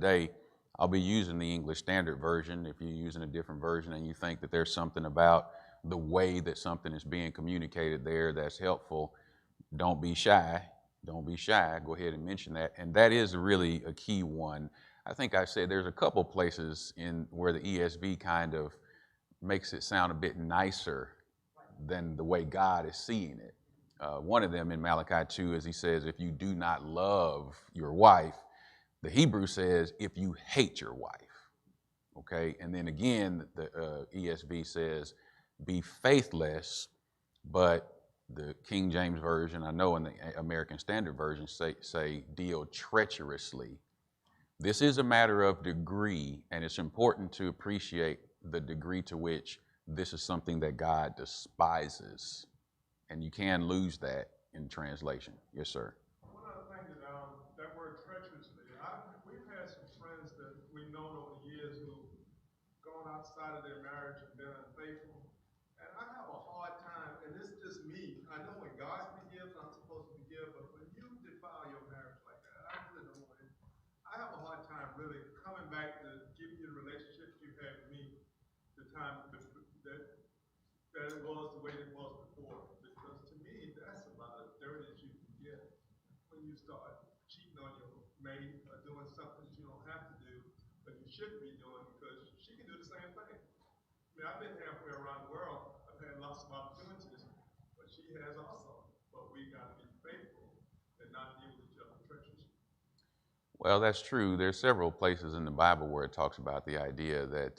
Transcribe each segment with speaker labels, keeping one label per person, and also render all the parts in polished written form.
Speaker 1: today, I'll be using the English Standard Version. If you're using a different version and you think that there's something about the way that something is being communicated there that's helpful, don't be shy. Don't be shy. Go ahead and mention that. And that is really a key one. I think I said there's a couple places in where the ESV kind of makes it sound a bit nicer than the way God is seeing it. One of them in Malachi 2 is he says, if you do not love your wife, the Hebrew says, if you hate your wife. Okay, and then again, the ESV says, be faithless, but the King James Version, I know in the American Standard Version, say deal treacherously. This is a matter of degree, and it's important to appreciate the degree to which this is something that God despises, and you can lose that in translation. Yes, sir.
Speaker 2: One other thing that word treacherously, we've had some friends that we've known over the years who've gone outside of their marriage and been unfaithful. And I have a hard time, and it's just me. I know when God forgives, I'm supposed to forgive, but when you defile your marriage like that, I really don't want it. I have a hard time really coming back to giving you the relationships you had with me, the time that it was the way it was before. Because to me, that's about as dirty as you can get when you start cheating on your mate or doing something you don't have to do, but you shouldn't be doing because she can do the same thing. I mean, I've been halfway around the world. I've had lots of opportunities, but she has also. But we got to be faithful and not deal with each other treacherously.
Speaker 1: Well, that's true. There's several places in the Bible where it talks about the idea that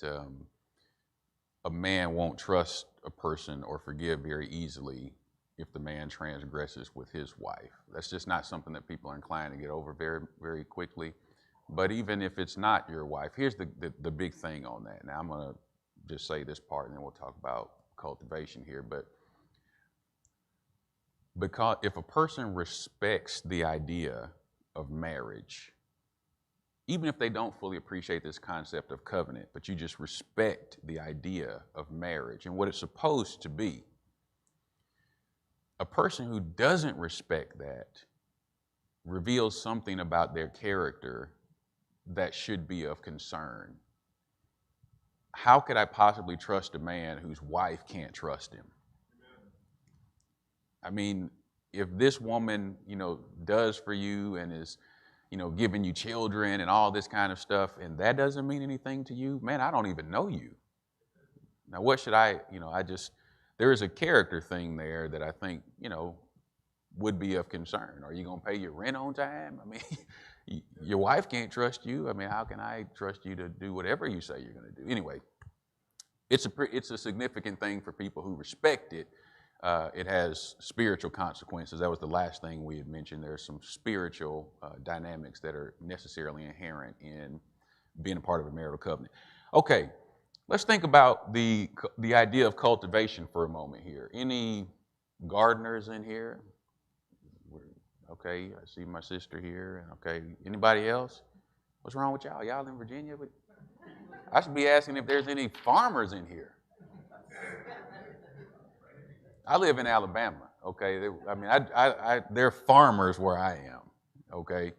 Speaker 1: a man won't trust a person or forgive very easily if the man transgresses with his wife. That's just not something that people are inclined to get over very, very quickly. But even if it's not your wife, here's the big thing on that. Now, I'm going to just say this part and then we'll talk about cultivation here. But because if a person respects the idea of marriage, even if they don't fully appreciate this concept of covenant, but you just respect the idea of marriage and what it's supposed to be, a person who doesn't respect that reveals something about their character that should be of concern. How could I possibly trust a man whose wife can't trust him? I mean, if this woman, does for you and is, giving you children and all this kind of stuff, and that doesn't mean anything to you, man, I don't even know you. Now, what should there is a character thing there that I think, would be of concern. Are you going to pay your rent on time? I mean, your wife can't trust you. I mean, how can I trust you to do whatever you say you're going to do? Anyway, it's a significant thing for people who respect it. It has spiritual consequences. That was the last thing we had mentioned. There's some spiritual dynamics that are necessarily inherent in being a part of a marital covenant. Okay, let's think about the idea of cultivation for a moment here. Any gardeners in here? Okay, I see my sister here. Okay, anybody else? What's wrong with y'all? Y'all in Virginia? I should be asking if there's any farmers in here. I live in Alabama, okay? They're farmers where I am, okay?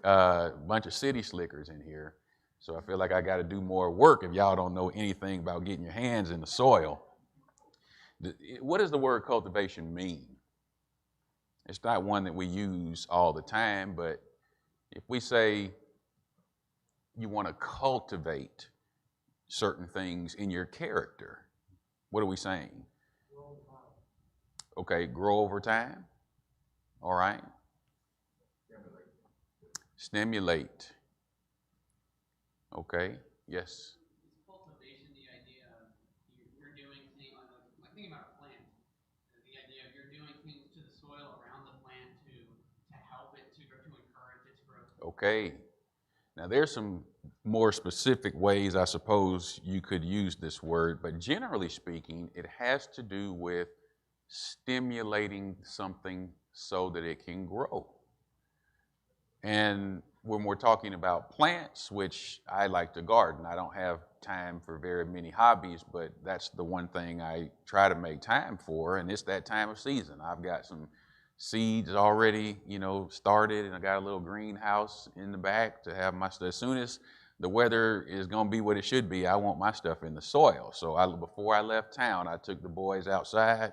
Speaker 1: A bunch of city slickers in here, so I feel like I got to do more work if y'all don't know anything about getting your hands in the soil. What does the word cultivation mean? It's not one that we use all the time, but if we say you want to cultivate certain things in your character, what are we saying? Okay, grow over time. All right. Stimulate. Okay, yes.
Speaker 3: Is cultivation the idea of you're doing things, like thinking about a plant, the idea of you're doing things to the soil around the plant to help it to encourage its growth?
Speaker 1: Okay. Now there's some more specific ways I suppose you could use this word, but generally speaking, it has to do with stimulating something so that it can grow. And when we're talking about plants, which I like to garden, I don't have time for very many hobbies, but that's the one thing I try to make time for, and it's that time of season. I've got some seeds already, started, and I got a little greenhouse in the back to have my stuff. As soon as the weather is going to be what it should be, I want my stuff in the soil. So before I left town, I took the boys outside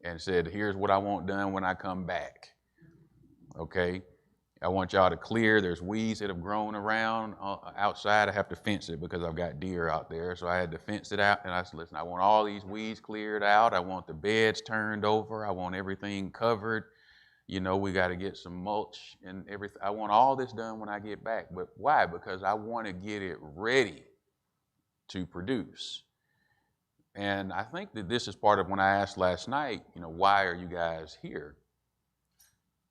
Speaker 1: and said, here's what I want done when I come back. Okay? I want y'all to clear. There's weeds that have grown around outside. I have to fence it because I've got deer out there. So I had to fence it out. And I said, listen, I want all these weeds cleared out. I want the beds turned over. I want everything covered. We got to get some mulch and everything. I want all this done when I get back. But why? Because I want to get it ready to produce. And I think that this is part of when I asked last night, why are you guys here?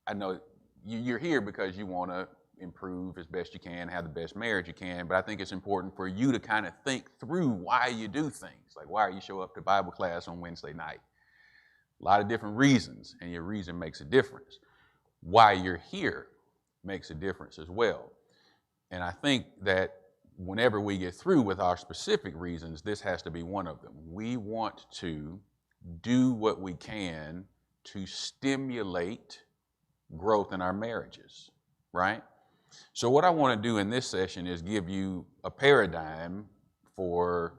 Speaker 1: I know you're here because you want to improve as best you can, have the best marriage you can, but I think it's important for you to kind of think through why you do things. Like, why you show up to Bible class on Wednesday night? A lot of different reasons, and your reason makes a difference. Why you're here makes a difference as well. And I think that whenever we get through with our specific reasons, this has to be one of them. We want to do what we can to stimulate growth in our marriages, right? So what I want to do in this session is give you a paradigm for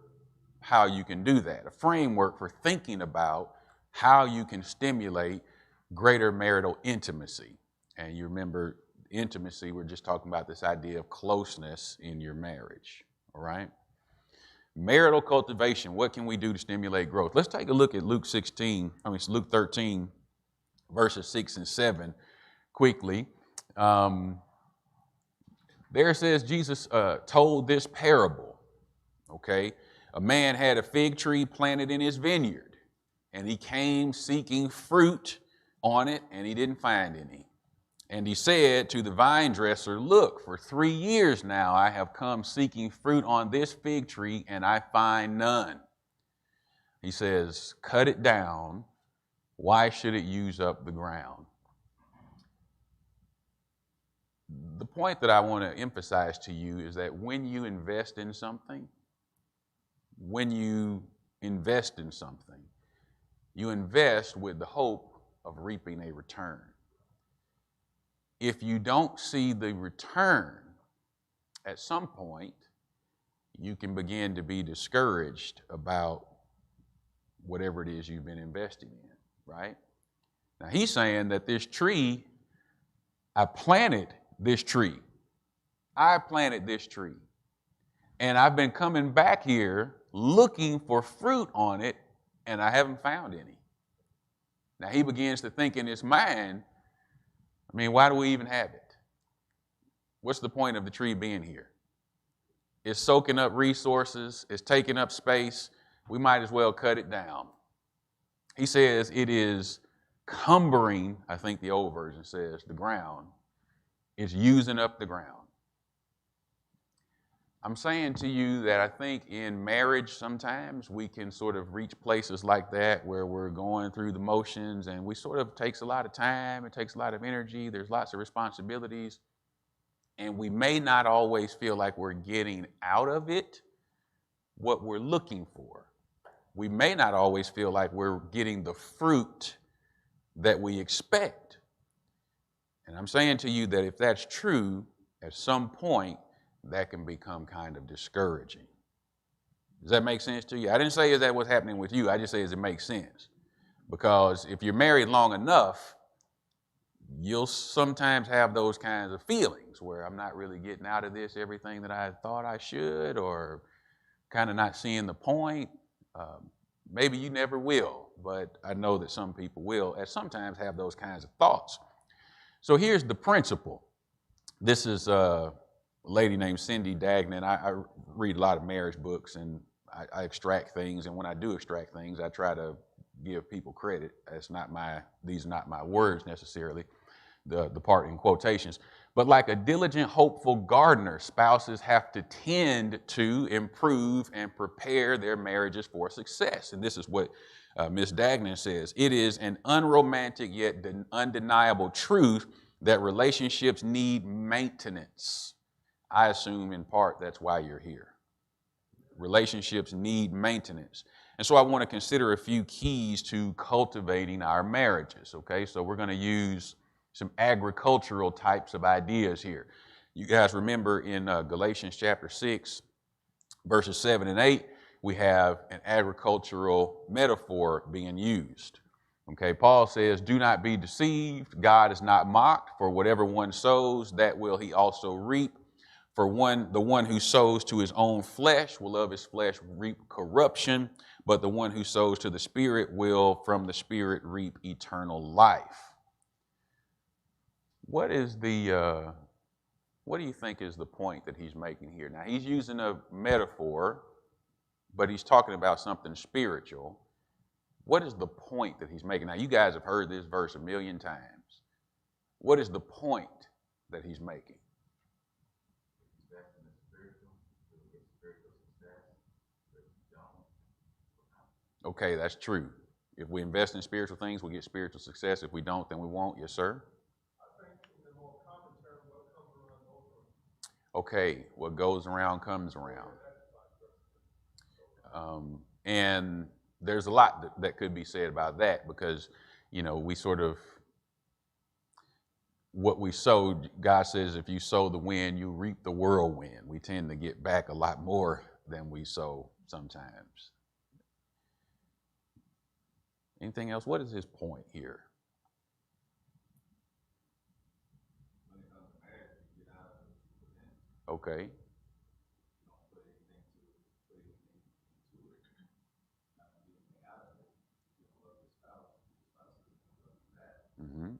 Speaker 1: how you can do that, a framework for thinking about how you can stimulate greater marital intimacy. And you remember intimacy, we're just talking about this idea of closeness in your marriage, all right? Marital cultivation, what can we do to stimulate growth? Let's take a look at Luke 13, verses 6 and 7 quickly. There it says Jesus told this parable, okay? A man had a fig tree planted in his vineyard, and he came seeking fruit on it, and he didn't find any. And he said to the vine dresser, look, for 3 years now I have come seeking fruit on this fig tree, and I find none. He says, cut it down. Why should it use up the ground? The point that I want to emphasize to you is that when you invest in something, you invest with the hope of reaping a return. If you don't see the return, at some point, you can begin to be discouraged about whatever it is you've been investing in, right? Now, he's saying that this tree, I planted this tree. And I've been coming back here looking for fruit on it, and I haven't found any. Now, he begins to think in his mind, why do we even have it? What's the point of the tree being here? It's soaking up resources. It's taking up space. We might as well cut it down. He says it is cumbering, I think the old version says, the ground. It's using up the ground. I'm saying to you that I think in marriage sometimes we can sort of reach places like that where we're going through the motions, and we sort of takes a lot of time, it takes a lot of energy, there's lots of responsibilities, and we may not always feel like we're getting out of it what we're looking for. We may not always feel like we're getting the fruit that we expect. And I'm saying to you that if that's true, at some point, that can become kind of discouraging. Does that make sense to you? I didn't say is that what's happening with you. I just say is it makes sense. Because if you're married long enough, you'll sometimes have those kinds of feelings where I'm not really getting out of this everything that I thought I should, or kind of not seeing the point. Maybe you never will, but I know that some people will at sometimes have those kinds of thoughts. So here's the principle. This is a lady named Cindy Dagnan. I read a lot of marriage books, and I extract things, and when I do extract things, I try to give people credit. These are not my words necessarily, the part in quotations. But like a diligent, hopeful gardener, spouses have to tend to improve and prepare their marriages for success. And this is what Ms. Dagnan says. It is an unromantic yet undeniable truth that relationships need maintenance. I assume in part that's why you're here. Relationships need maintenance. And so I want to consider a few keys to cultivating our marriages, okay? So we're going to use some agricultural types of ideas here. You guys remember in Galatians chapter 6, verses 7 and 8, we have an agricultural metaphor being used. Okay, Paul says, do not be deceived. God is not mocked, for whatever one sows, that will he also reap. For the one who sows to his own flesh will of his flesh reap corruption, but the one who sows to the Spirit will from the Spirit reap eternal life. What do you think is the point that he's making here? Now, he's using a metaphor, but he's talking about something spiritual. What is the point that he's making? Now, you guys have heard this verse a million times. What is the point that he's making? Okay, that's true. If we invest in spiritual things, we'll get spiritual success. If we don't, then we won't. Yes, sir?
Speaker 2: I think in the more common term, what comes around goes around.
Speaker 1: Okay, what goes around comes around. And there's a lot that could be said about that because, you know, we sort of, what we sow, God says if you sow the wind, you reap the whirlwind. We tend to get back a lot more than we sow sometimes. Anything else? What is his point here? Okay. Mm-hmm.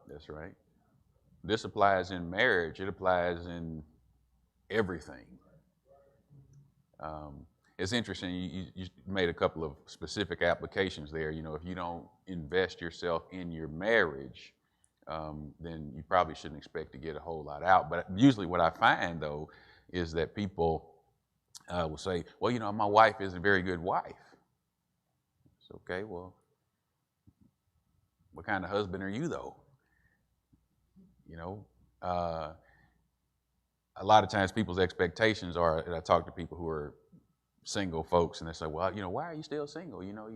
Speaker 1: That's right. This applies in marriage. It applies in everything. It's interesting. You made a couple of specific applications there. You know, if you don't invest yourself in your marriage, then you probably shouldn't expect to get a whole lot out. But usually what I find, though, is that people will say, well, you know, my wife is a very good wife. It's okay, well, what kind of husband are you, though? You know, a lot of times people's expectations are, and I talk to people who are single folks, and they say, well, you know, why are you still single? You know,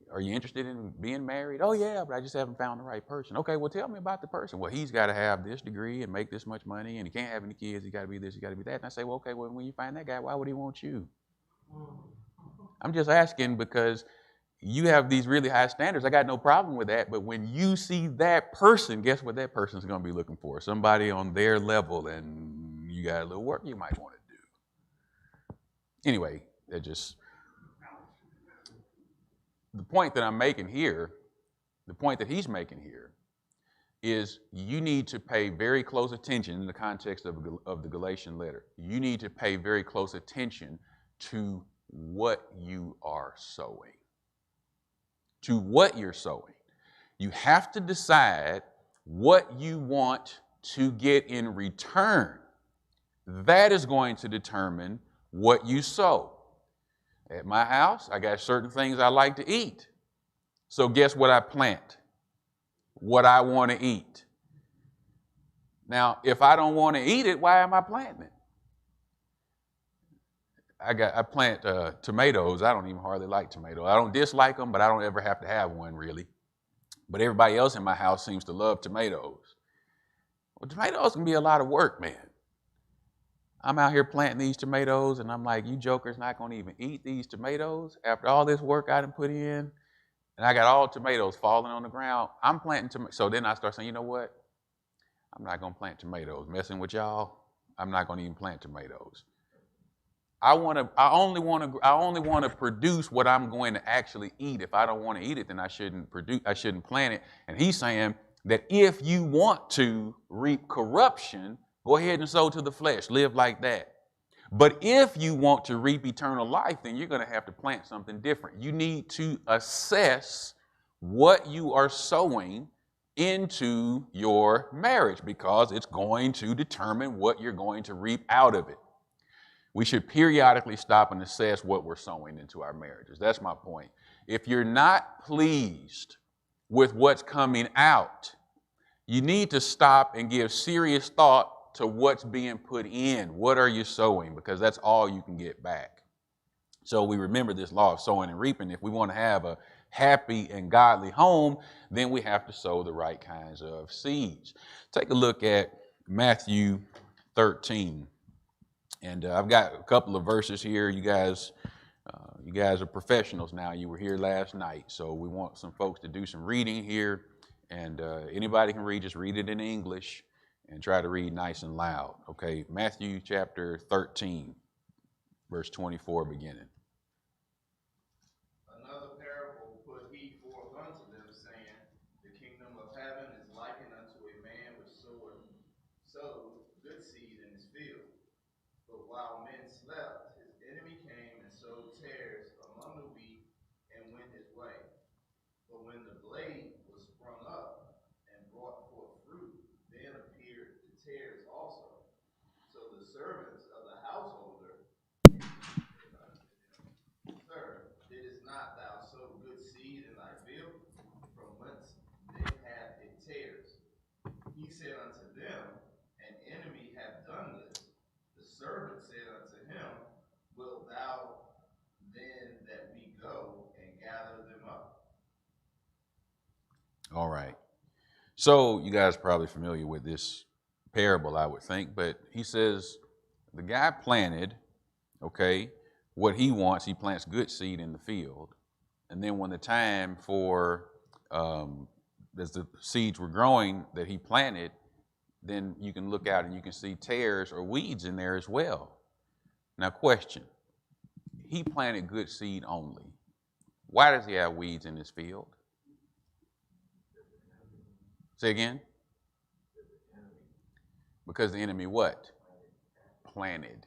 Speaker 1: are you interested in being married? Oh, yeah, but I just haven't found the right person. Okay, well, tell me about the person. Well, he's got to have this degree and make this much money, and he can't have any kids. He got to be this, he got to be that. And I say, well, okay, well, when you find that guy, why would he want you? I'm just asking because you have these really high standards. I got no problem with that. But when you see that person, guess what that person's going to be looking for? Somebody on their level, and you got a little work you might want to do. Anyway, that just, the point that I'm making here, the point that he's making here, is you need to pay very close attention in the context of the Galatian letter. You need to pay very close attention to what you are sowing. To what you're sowing. You have to decide what you want to get in return. That is going to determine what you sow. At my house, I got certain things I like to eat. So guess what I plant? What I want to eat. Now, if I don't want to eat it, why am I planting it? I plant tomatoes. I don't even hardly like tomatoes. I don't dislike them, but I don't ever have to have one really. But everybody else in my house seems to love tomatoes. Well, tomatoes can be a lot of work, man. I'm out here planting these tomatoes, and I'm like, you jokers not going to even eat these tomatoes after all this work I done put in? And I got all tomatoes falling on the ground. I'm planting tomatoes. So then I start saying, you know what? I'm not going to plant tomatoes. Messing with y'all, I'm not going to even plant tomatoes. I only want to produce what I'm going to actually eat. If I don't want to eat it, then I shouldn't plant it. And he's saying that if you want to reap corruption, go ahead and sow to the flesh. Live like that. But if you want to reap eternal life, then you're going to have to plant something different. You need to assess what you are sowing into your marriage because it's going to determine what you're going to reap out of it. We should periodically stop and assess what we're sowing into our marriages. That's my point. If you're not pleased with what's coming out, You need to stop and give serious thought to what's being put in. What are you sowing? Because that's all you can get back. So we remember this law of sowing and reaping. If we want to have a happy and godly home, then we have to sow the right kinds of seeds. Take a look at Matthew 13. And I've got a couple of verses here. You guys are professionals now. You were here last night. So we want some folks to do some reading here. And anybody can read, just read it in English and try to read nice and loud. Okay, Matthew chapter 13, verse 24 beginning.
Speaker 4: Another parable put he forth unto them, saying, The kingdom of heaven is likened unto a man which sowed good seed in his field. But while men slept, his enemy came and sowed tares among the wheat and went his way. But when the blade was sprung up and brought forth fruit, then appeared the tares also. So the servants of the householder said unto him, Sir, didst not thou sow good seed in thy field? From whence then hath it tares? He said unto them, An enemy hath done this. The servant said unto him, Wilt thou then that we go and gather them up?
Speaker 1: All right. So you guys are probably familiar with this parable, I would think, but he says the guy planted, okay, what he wants. He plants good seed in the field. And then when the time for, as the seeds were growing that he planted, then you can look out and you can see tares or weeds in there as well. Now, question, he planted good seed only. Why does he have weeds in his field? Say again? Because the enemy what? Planted.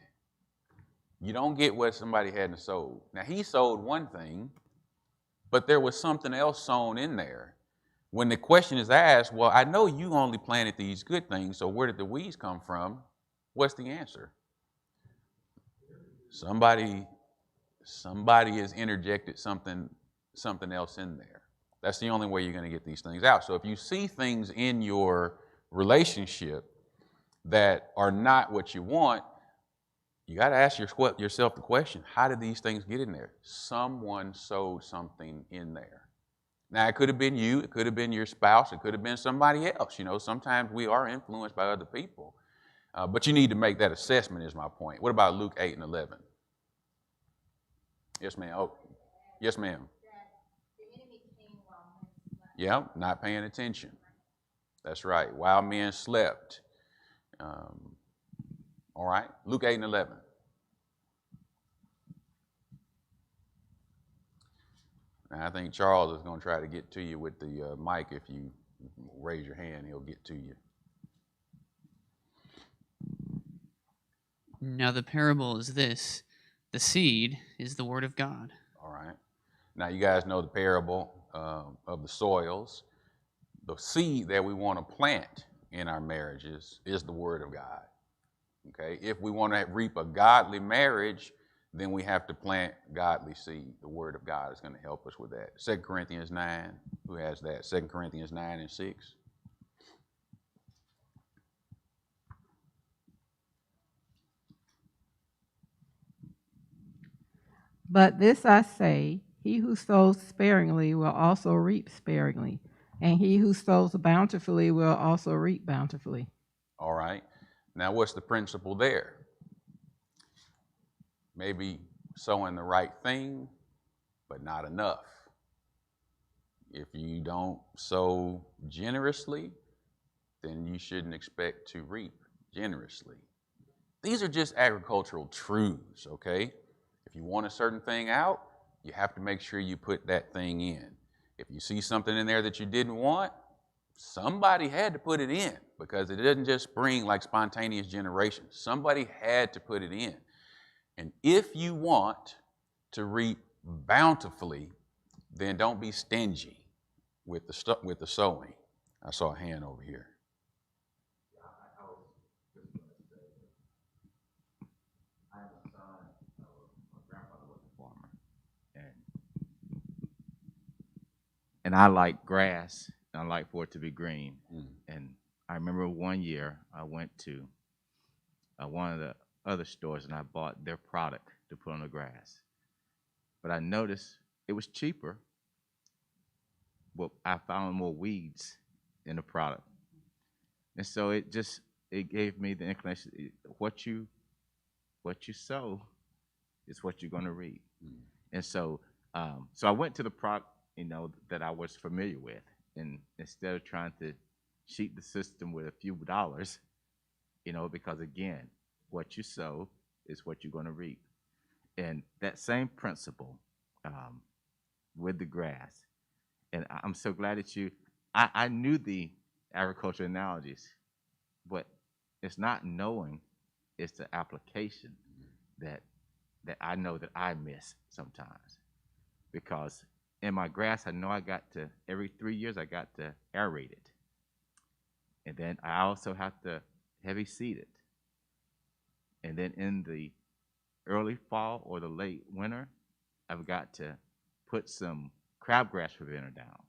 Speaker 1: You don't get what somebody hadn't sowed. Now, he sowed one thing, but there was something else sown in there. When the question is asked, well, I know you only planted these good things, so where did the weeds come from? What's the answer? Somebody has interjected something else in there. That's the only way you're going to get these things out. So if you see things in your relationship that are not what you want, you got to ask yourself the question, how did these things get in there? Someone sowed something in there. Now, it could have been you, it could have been your spouse, it could have been somebody else. You know, sometimes we are influenced by other people. But you need to make that assessment is my point. What about Luke 8 and 11? Yes, ma'am. Oh, yes, ma'am. Yeah, not paying attention. That's right. While men slept. All right. Luke 8 and 11. Now, I think Charles is going to try to get to you with the mic. If you raise your hand, he'll get to you.
Speaker 3: Now the parable is this: the seed is the word of God.
Speaker 1: All right. Now, you guys know the parable of the soils. The seed that we want to plant in our marriages is the word of God. Okay. If we want to reap a godly marriage, then we have to plant godly seed. The word of God is going to help us with that. 2 Corinthians 9, who has that? 2 Corinthians 9 and 6.
Speaker 5: But this I say, he who sows sparingly will also reap sparingly, and he who sows bountifully will also reap bountifully.
Speaker 1: All right. Now, what's the principle there? Maybe sowing the right thing, but not enough. If you don't sow generously, then you shouldn't expect to reap generously. These are just agricultural truths, okay? If you want a certain thing out, you have to make sure you put that thing in. If you see something in there that you didn't want, somebody had to put it in, because it doesn't just spring like spontaneous generation. Somebody had to put it in. And if you want to reap bountifully, then don't be stingy with the sowing. I saw a hand over here.
Speaker 4: I was just going to say, I have a son, my grandfather was a farmer, and I like grass and I like for it to be green.
Speaker 1: Mm.
Speaker 4: And I remember one year I went to one of the other stores and I bought their product to put on the grass. But I noticed it was cheaper, but I found more weeds in the product. And so it gave me the inclination, what you sow is what you're going to reap.
Speaker 1: Mm.
Speaker 4: And so so I went to the product, that I was familiar with, and instead of trying to cheat the system with a few dollars, because again, what you sow is what you're going to reap. And that same principle with the grass. And I'm so glad that I knew the agricultural analogies, but it's not knowing, it's the application that I know that I miss sometimes. Because in my grass, I know every 3 years, I got to aerate it. And then I also have to heavy seed it. And then in the early fall or the late winter, I've got to put some crabgrass preventer down.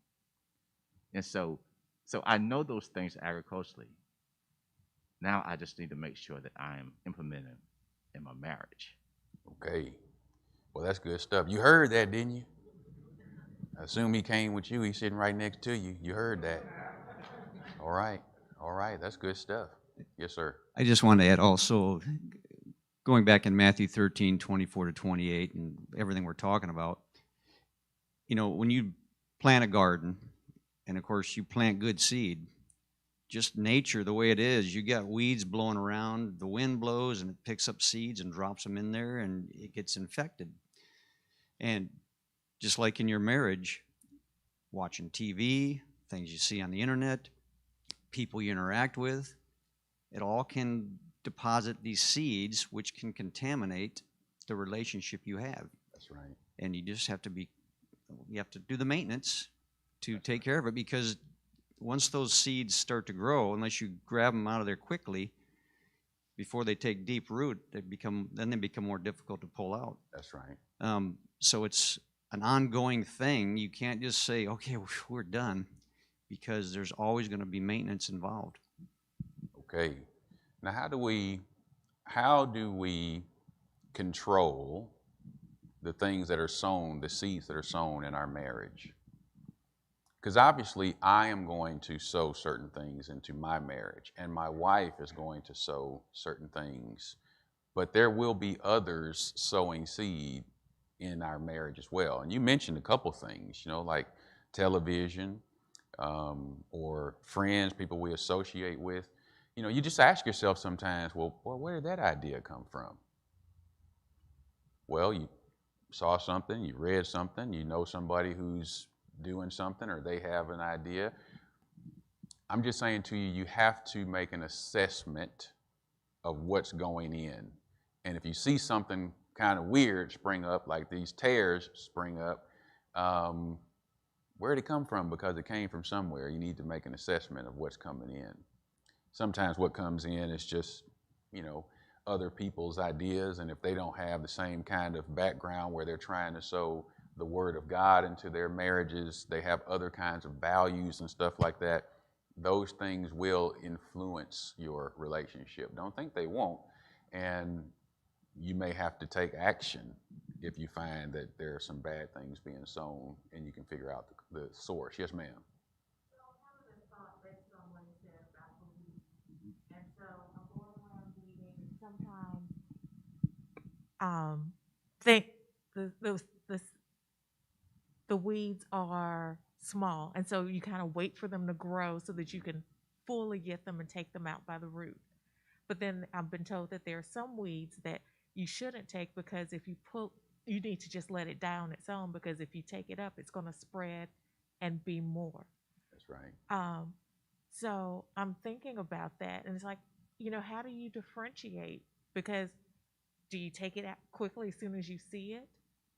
Speaker 4: And so I know those things agriculturally. Now I just need to make sure that I am implementing in my marriage.
Speaker 1: Okay. Well, that's good stuff. You heard that, didn't you? I assume he came with you. He's sitting right next to you. You heard that. All right. All right. That's good stuff. Yes, sir.
Speaker 6: I just want to add also, going back in Matthew 13:24-28, and everything we're talking about, when you plant a garden, and of course you plant good seed, just nature the way it is, you got weeds blowing around, the wind blows and it picks up seeds and drops them in there and it gets infected. And just like in your marriage, watching TV, things you see on the internet, people you interact with, it all can deposit these seeds which can contaminate the relationship you have.
Speaker 1: That's right.
Speaker 6: And you just have to do the maintenance to take care of it, because once those seeds start to grow, unless you grab them out of there quickly before they take deep root, they become more difficult to pull out.
Speaker 1: That's right.
Speaker 6: So it's an ongoing thing. You can't just say, okay, we're done, because there's always going to be maintenance involved.
Speaker 1: Okay. Now, how do we control the things that are sown, the seeds that are sown in our marriage? Because obviously I am going to sow certain things into my marriage, and my wife is going to sow certain things, but there will be others sowing seed in our marriage as well. And you mentioned a couple things, like television, or friends, people we associate with. You just ask yourself sometimes, well, where did that idea come from? Well, you saw something, you read something, you know somebody who's doing something, or they have an idea. I'm just saying to you, you have to make an assessment of what's going in. And if you see something kind of weird spring up, like these tares spring up, where did it come from? Because it came from somewhere. You need to make an assessment of what's coming in. Sometimes what comes in is just, other people's ideas, and if they don't have the same kind of background where they're trying to sow the word of God into their marriages, they have other kinds of values and stuff like that, those things will influence your relationship. Don't think they won't. And you may have to take action if you find that there are some bad things being sown and you can figure out the source. Yes, ma'am.
Speaker 7: So I'm having this thought based on what it said about belief. And so I'm going around reading, and sometimes think the weeds are small, and so you kind of wait for them to grow so that you can fully get them and take them out by the root. But then I've been told that there are some weeds that you shouldn't take, because if you you need to just let it die on its own, because if you take it up, it's going to spread and be more.
Speaker 1: That's right.
Speaker 7: So I'm thinking about that, and it's like, how do you differentiate? Because do you take it out quickly as soon as you see it,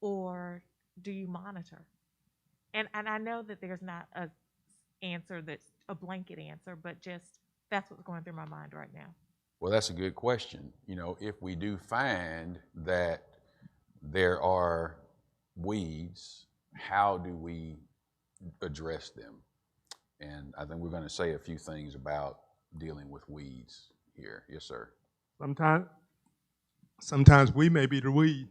Speaker 7: or do you monitor? And I know that there's not a answer that's a blanket answer, but just that's what's going through my mind right now.
Speaker 1: Well, that's a good question. If we do find that there are weeds, how do we address them? And I think we're going to say a few things about dealing with weeds here. Yes, sir.
Speaker 2: Sometimes we may be the weed.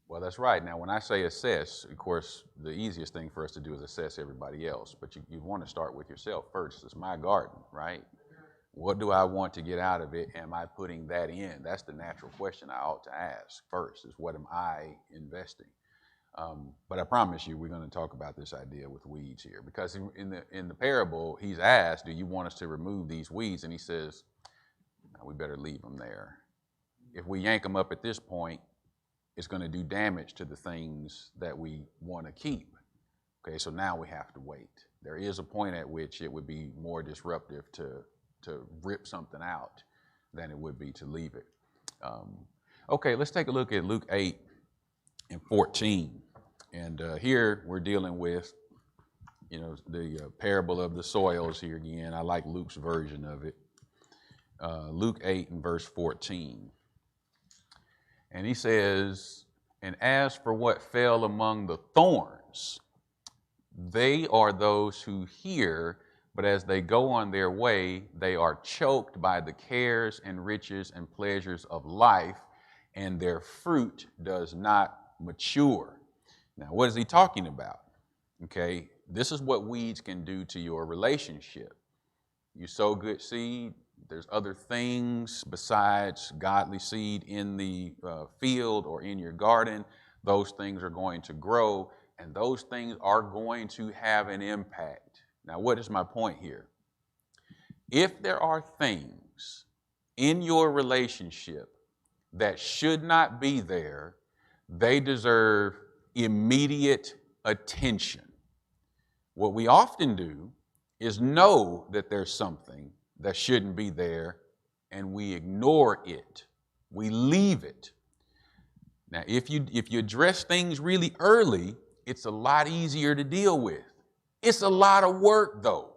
Speaker 1: Well, that's right. Now, when I say assess, of course, the easiest thing for us to do is assess everybody else. But you want to start with yourself first. It's my garden, right? What do I want to get out of it? Am I putting that in? That's the natural question I ought to ask first, is what am I investing? But I promise you, we're going to talk about this idea with weeds here. Because in the parable, he's asked, do you want us to remove these weeds? And he says, no, we better leave them there. If we yank them up at this point, it's going to do damage to the things that we want to keep. Okay, so now we have to wait. There is a point at which it would be more disruptive to rip something out than it would be to leave it. Okay, let's take a look at Luke 8 and 14. And here we're dealing with, the parable of the soils here again. I like Luke's version of it. Luke 8 and verse 14. And he says, and as for what fell among the thorns, they are those who hear, but as they go on their way, they are choked by the cares and riches and pleasures of life, and their fruit does not mature. Now, what is he talking about? Okay, this is what weeds can do to your relationship. You sow good seed, there's other things besides godly seed in the field or in your garden. Those things are going to grow, and those things are going to have an impact. Now, what is my point here? If there are things in your relationship that should not be there, they deserve immediate attention. What we often do is know that there's something that shouldn't be there, and we ignore it. We leave it. Now, if you address things really early, it's a lot easier to deal with. It's a lot of work, though.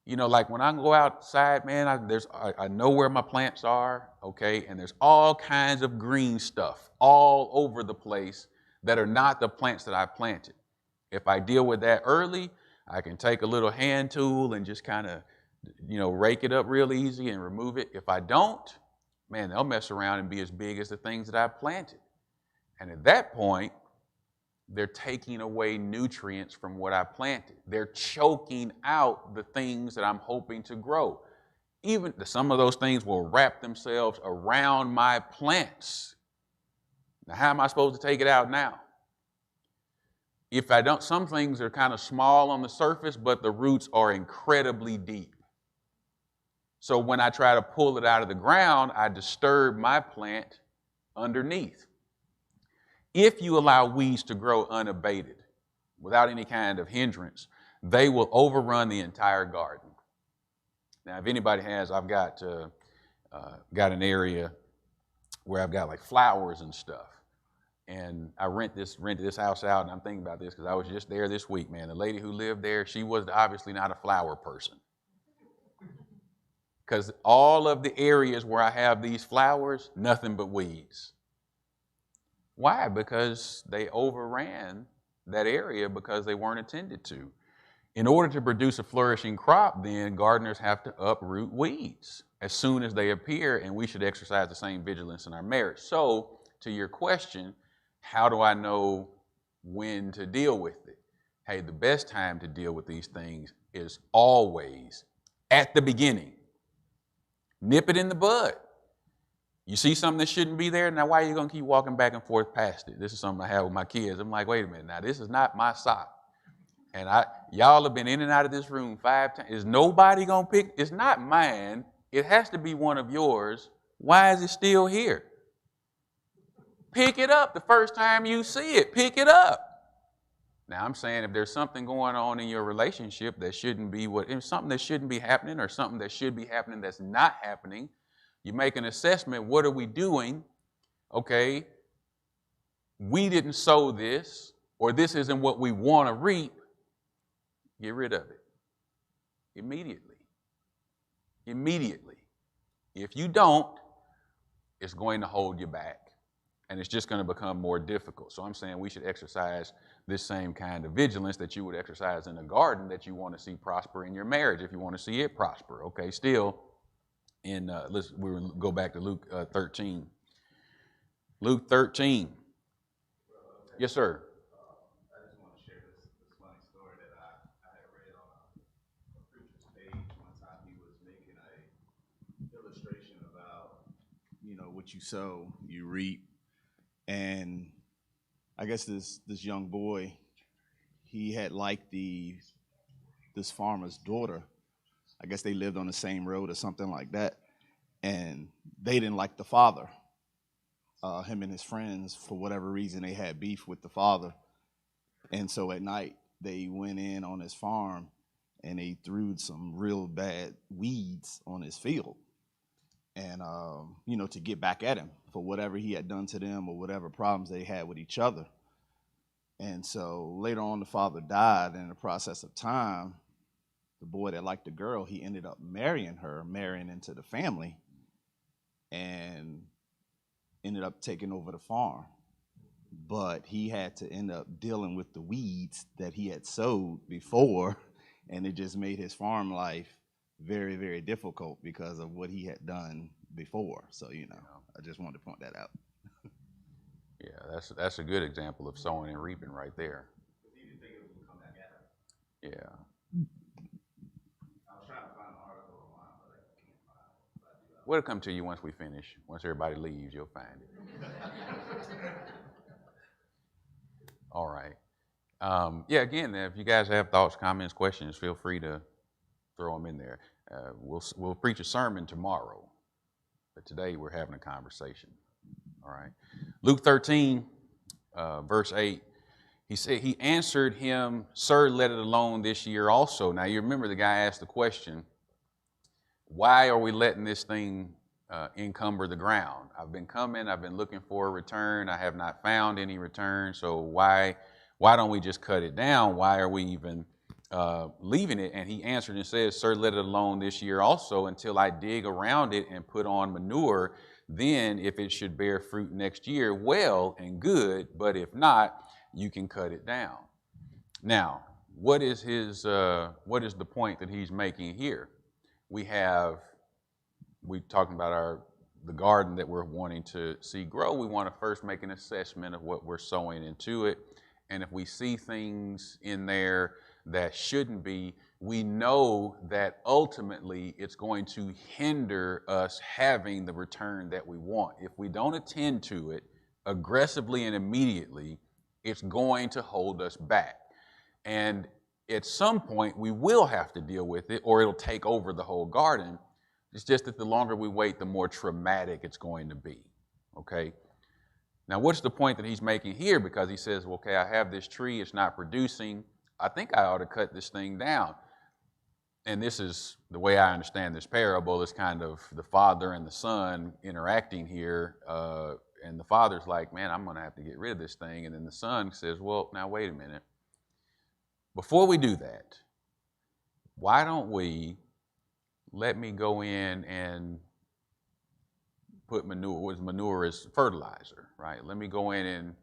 Speaker 1: Like when I go outside, man, I know where my plants are, okay, and there's all kinds of green stuff all over the place that are not the plants that I planted. If I deal with that early, I can take a little hand tool and just kind of rake it up real easy and remove it. If I don't, man, they'll mess around and be as big as the things that I planted. And at that point, they're taking away nutrients from what I planted. They're choking out the things that I'm hoping to grow. Even some of those things will wrap themselves around my plants. Now, how am I supposed to take it out now? If I don't, some things are kind of small on the surface, but the roots are incredibly deep. So when I try to pull it out of the ground, I disturb my plant underneath. If you allow weeds to grow unabated, without any kind of hindrance, they will overrun the entire garden. Now, if anybody has, I've got an area where I've got like flowers and stuff. And I rented this house out, and I'm thinking about this because I was just there this week, man. The lady who lived there, she was obviously not a flower person. Because all of the areas where I have these flowers, nothing but weeds. Why? Because they overran that area because they weren't attended to. In order to produce a flourishing crop, then gardeners have to uproot weeds as soon as they appear, and we should exercise the same vigilance in our marriage. So, to your question, how do I know when to deal with it? Hey, the best time to deal with these things is always at the beginning. Nip it in the bud. You see something that shouldn't be there, now why are you going to keep walking back and forth past it? This is something I have with my kids. I'm like, wait a minute, now this is not my sock. And y'all have been in and out of this room 5 times. Is nobody going to pick? It's not mine. It has to be one of yours. Why is it still here? Pick it up the first time you see it. Pick it up. Now, I'm saying if there's something going on in your relationship that shouldn't be something that shouldn't be happening or something that should be happening that's not happening, you make an assessment. What are we doing? Okay, we didn't sow this, or this isn't what we want to reap. Get rid of it immediately. Immediately. If you don't, it's going to hold you back. and it's just going to become more difficult. So I'm saying we should exercise this same kind of vigilance that you would exercise in a garden that you want to see prosper in your marriage if you want to see it prosper. Okay, still in we'll go back to Luke 13. Luke 13. Yes, sir.
Speaker 4: I just want to share this funny story that I had read on a preacher's page one time. He was making a illustration about, what you sow, you reap. And I guess this young boy, he had liked this farmer's daughter. I guess they lived on the same road or something like that. And they didn't like the father. Him and his friends, for whatever reason, they had beef with the father. And so at night, they went in on his farm and they threw some real bad weeds on his field. And, to get back at him for whatever he had done to them or whatever problems they had with each other. And so later on, the father died. And in the process of time, the boy that liked the girl, he ended up marrying into the family, and ended up taking over the farm. But he had to end up dealing with the weeds that he had sowed before, and it just made his farm life very, very difficult because of what he had done before. So, I just wanted to point that out.
Speaker 1: Yeah, that's a good example of sowing and reaping right there.
Speaker 4: He didn't think it was going to come back at him.
Speaker 1: Yeah.
Speaker 4: I was trying to find an article online, but I can't find it.
Speaker 1: It'll come to you once we finish. Once everybody leaves, you'll find it. All right. Again, if you guys have thoughts, comments, questions, feel free to throw them in there. We'll preach a sermon tomorrow, but today we're having a conversation. All right. Luke 13, verse 8. He said, he answered him, "Sir, let it alone this year also." Now, you remember the guy asked the question, why are we letting this thing encumber the ground? I've been looking for a return. I have not found any return. So why don't we just cut it down? Why are we even leaving it? And he answered and says, "Sir, let it alone this year also until I dig around it and put on manure. Then if it should bear fruit next year, well and good, but if not, you can cut it down." Now, what is the point that he's making here? We're talking about the garden that we're wanting to see grow. We want to first make an assessment of what we're sowing into it. And if we see things in there that shouldn't be, we know that ultimately it's going to hinder us having the return that we want. If we don't attend to it aggressively and immediately, it's going to hold us back. And at some point, we will have to deal with it, or it'll take over the whole garden. It's just that the longer we wait, the more traumatic it's going to be, okay? Now, what's the point that he's making here? Because he says, well, okay, I have this tree, it's not producing. I think I ought to cut this thing down. And this is the way I understand this parable, is kind of the father and the son interacting here. And the father's like, man, I'm going to have to get rid of this thing. And then the son says, well, now wait a minute. Before we do that, why don't we let me go in and put manure? Manure is fertilizer, right? Let me go in and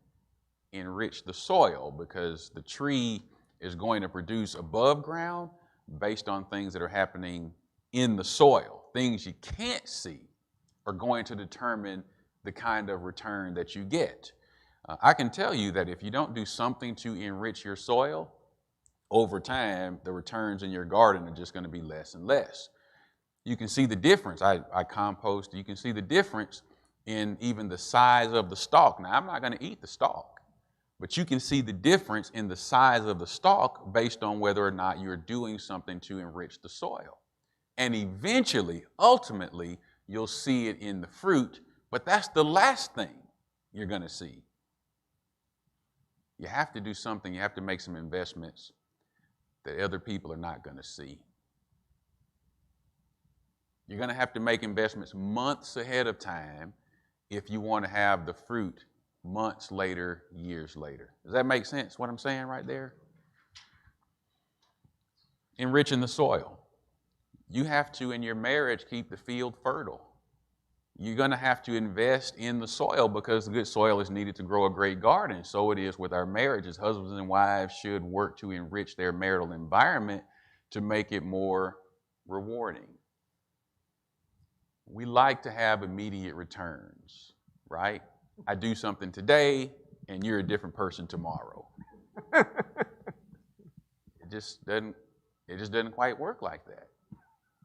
Speaker 1: enrich the soil, because the tree is going to produce above ground based on things that are happening in the soil. Things you can't see are going to determine the kind of return that you get. I can tell you that if you don't do something to enrich your soil, over time, the returns in your garden are just going to be less and less. You can see the difference. I compost. You can see the difference in even the size of the stalk. Now, I'm not going to eat the stalk, but you can see the difference in the size of the stalk based on whether or not you're doing something to enrich the soil. And eventually, ultimately, you'll see it in the fruit, but that's the last thing you're going to see. You have to do something. You have to make some investments that other people are not going to see. You're going to have to make investments months ahead of time if you want to have the fruit months later, years later. Does that make sense, what I'm saying right there? Enriching the soil. You have to, in your marriage, keep the field fertile. you're going to have to invest in the soil because the good soil is needed to grow a great garden. So it is with our marriages. Husbands and wives should work to enrich their marital environment to make it more rewarding. We like to have immediate returns, right? I do something today and you're a different person tomorrow. It just doesn't quite work like that.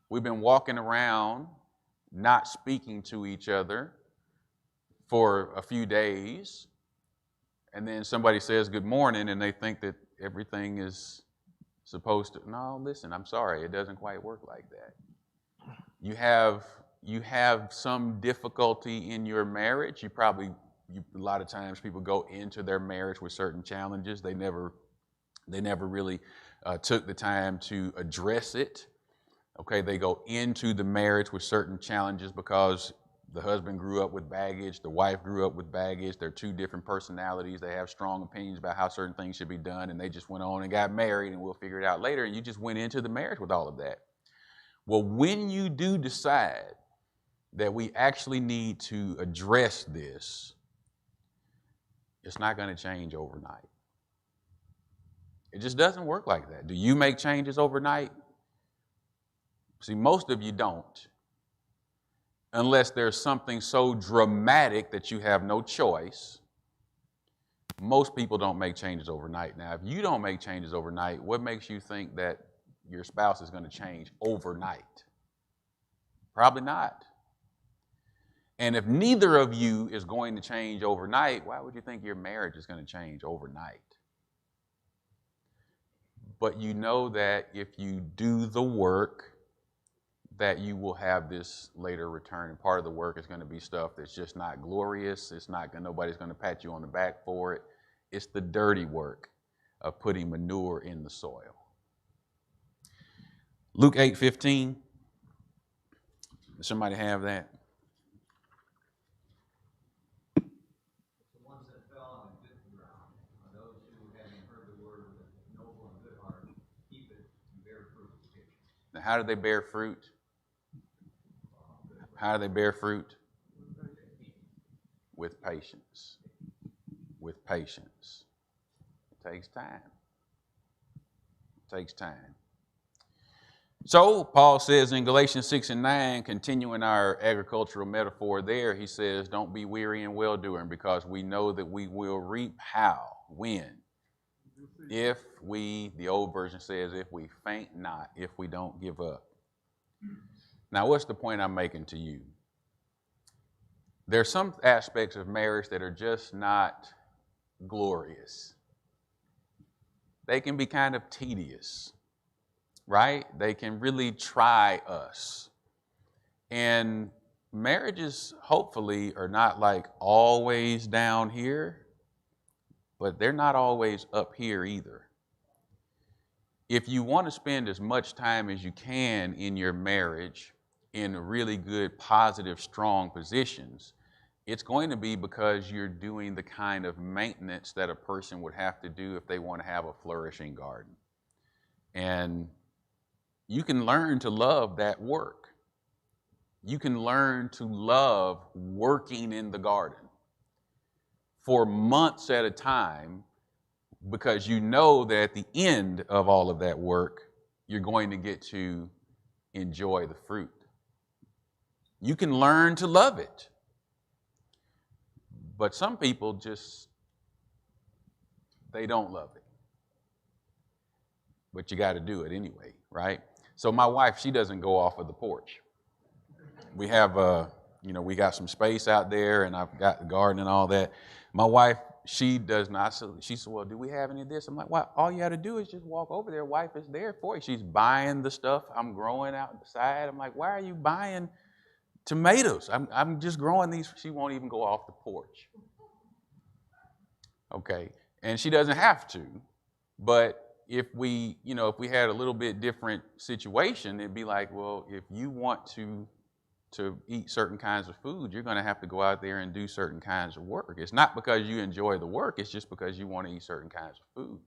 Speaker 1: We've been walking around not speaking to each other for a few days, and then somebody says good morning and they think that everything is supposed to. No, listen, I'm sorry, it doesn't quite work like that. You have some difficulty in your marriage. A lot of times people go into their marriage with certain challenges. They never really took the time to address it. Okay, they go into the marriage with certain challenges because the husband grew up with baggage, the wife grew up with baggage. They're two different personalities. They have strong opinions about how certain things should be done, and they just went on and got married, and we'll figure it out later. And you just went into the marriage with all of that. Well, when you do decide that we actually need to address this, it's not going to change overnight. It just doesn't work like that. Do you make changes overnight? See, most of you don't, unless there's something so dramatic that you have no choice. Most people don't make changes overnight. Now, if you don't make changes overnight, what makes you think that your spouse is going to change overnight? Probably not. And if neither of you is going to change overnight, why would you think your marriage is going to change overnight? But you know that if you do the work, that you will have this later return. And part of the work is going to be stuff that's just not glorious. Nobody's going to pat you on the back for it. It's the dirty work of putting manure in the soil. Luke 8:15. Does somebody have that?
Speaker 8: The ones that fell on good ground are those who, having heard the word with noble and good heart, keep it and bear fruit.
Speaker 1: Now, how do they bear fruit? How do they bear fruit? With patience. With patience. It takes time. It takes time. So, Paul says in Galatians 6:9, continuing our agricultural metaphor there, he says, don't be weary in well-doing, because we know that we will reap how? When? If we, the old version says, if we faint not, if we don't give up. Now, what's the point I'm making to you? There's some aspects of marriage that are just not glorious. They can be kind of tedious, right? They can really try us. And marriages, hopefully, are not like always down here, but they're not always up here either. If you want to spend as much time as you can in your marriage in really good, positive, strong positions, it's going to be because you're doing the kind of maintenance that a person would have to do if they want to have a flourishing garden. And you can learn to love that work. You can learn to love working in the garden for months at a time, because you know that at the end of all of that work, you're going to get to enjoy the fruit. You can learn to love it. But some people they don't love it. But you got to do it anyway, right? So my wife, she doesn't go off of the porch. We have, we got some space out there, and I've got the garden and all that. My wife, she does not. She said, well, do we have any of this? I'm like, well, all you got to do is just walk over there. Wife is there for you. She's buying the stuff I'm growing out the side. I'm like, why are you buying tomatoes? I'm just growing these. She won't even go off the porch. Okay. And she doesn't have to. But if we had a little bit different situation, it'd be like, well, if you want to eat certain kinds of food, you're going to have to go out there and do certain kinds of work. It's not because you enjoy the work. It's just because you want to eat certain kinds of food.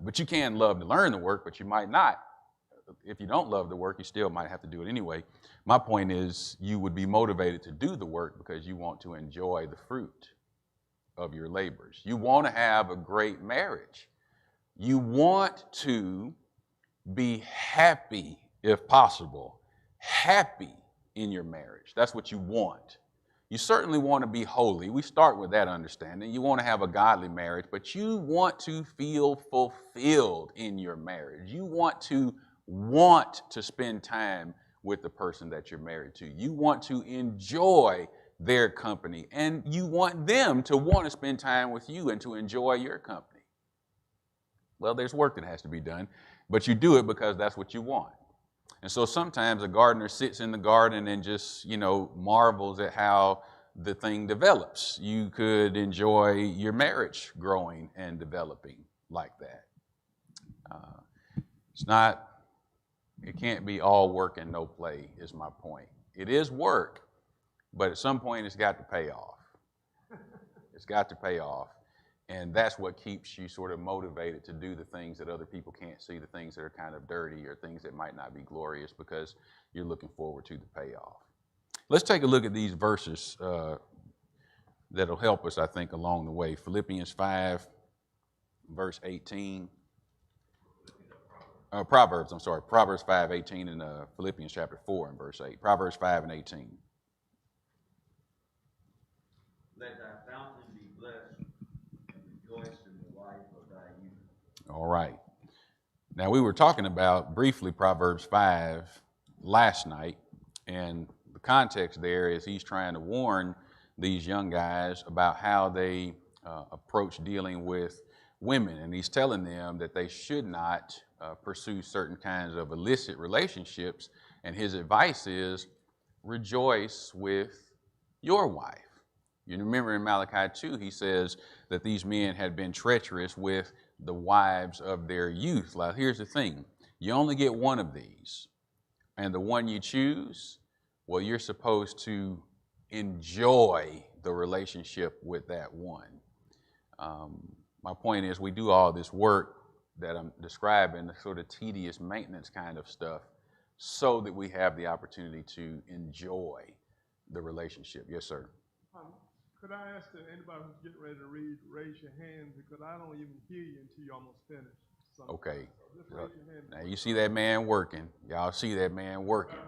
Speaker 1: But you can love to learn the work, but you might not if you don't love the work, you still might have to do it anyway. My point is you would be motivated to do the work because you want to enjoy the fruit of your labors. You want to have a great marriage. You want to be happy, if possible, happy in your marriage. That's what you want. You certainly want to be holy. We start with that understanding. You want to have a godly marriage, but you want to feel fulfilled in your marriage. You want to spend time with the person that you're married to. You want to enjoy their company, and you want them to want to spend time with you and to enjoy your company. Well, there's work that has to be done, but you do it because that's what you want. And so sometimes a gardener sits in the garden and just, marvels at how the thing develops. You could enjoy your marriage growing and developing like that. It can't be all work and no play is my point. It is work, but at some point it's got to pay off. It's got to pay off. And that's what keeps you sort of motivated to do the things that other people can't see, the things that are kind of dirty or things that might not be glorious, because you're looking forward to the payoff. Let's take a look at these verses that'll help us, I think, along the way. Philippians 5, verse 18. Proverbs 5, 18, and Philippians chapter 4 and verse 8. Proverbs 5 and 18.
Speaker 8: Let thy fountain be blessed, and rejoice in the life of thy youth.
Speaker 1: All right. Now, we were talking about briefly Proverbs 5 last night, and the context there is he's trying to warn these young guys about how they approach dealing with women, and he's telling them that they should not pursue certain kinds of illicit relationships, and his advice is rejoice with your wife. You remember in Malachi 2, he says that these men had been treacherous with the wives of their youth. Now, here's the thing. You only get one of these, and the one you choose, well, you're supposed to enjoy the relationship with that one. My point is we do all this work that I'm describing, the sort of tedious maintenance kind of stuff, so that we have the opportunity to enjoy the relationship. Yes, sir.
Speaker 2: Could I ask that anybody who's getting ready to read, raise your hand, because I don't even hear you until you almost finish.
Speaker 1: Okay.
Speaker 2: So just raise your hand.
Speaker 1: Now you see that man working. Y'all see that man working.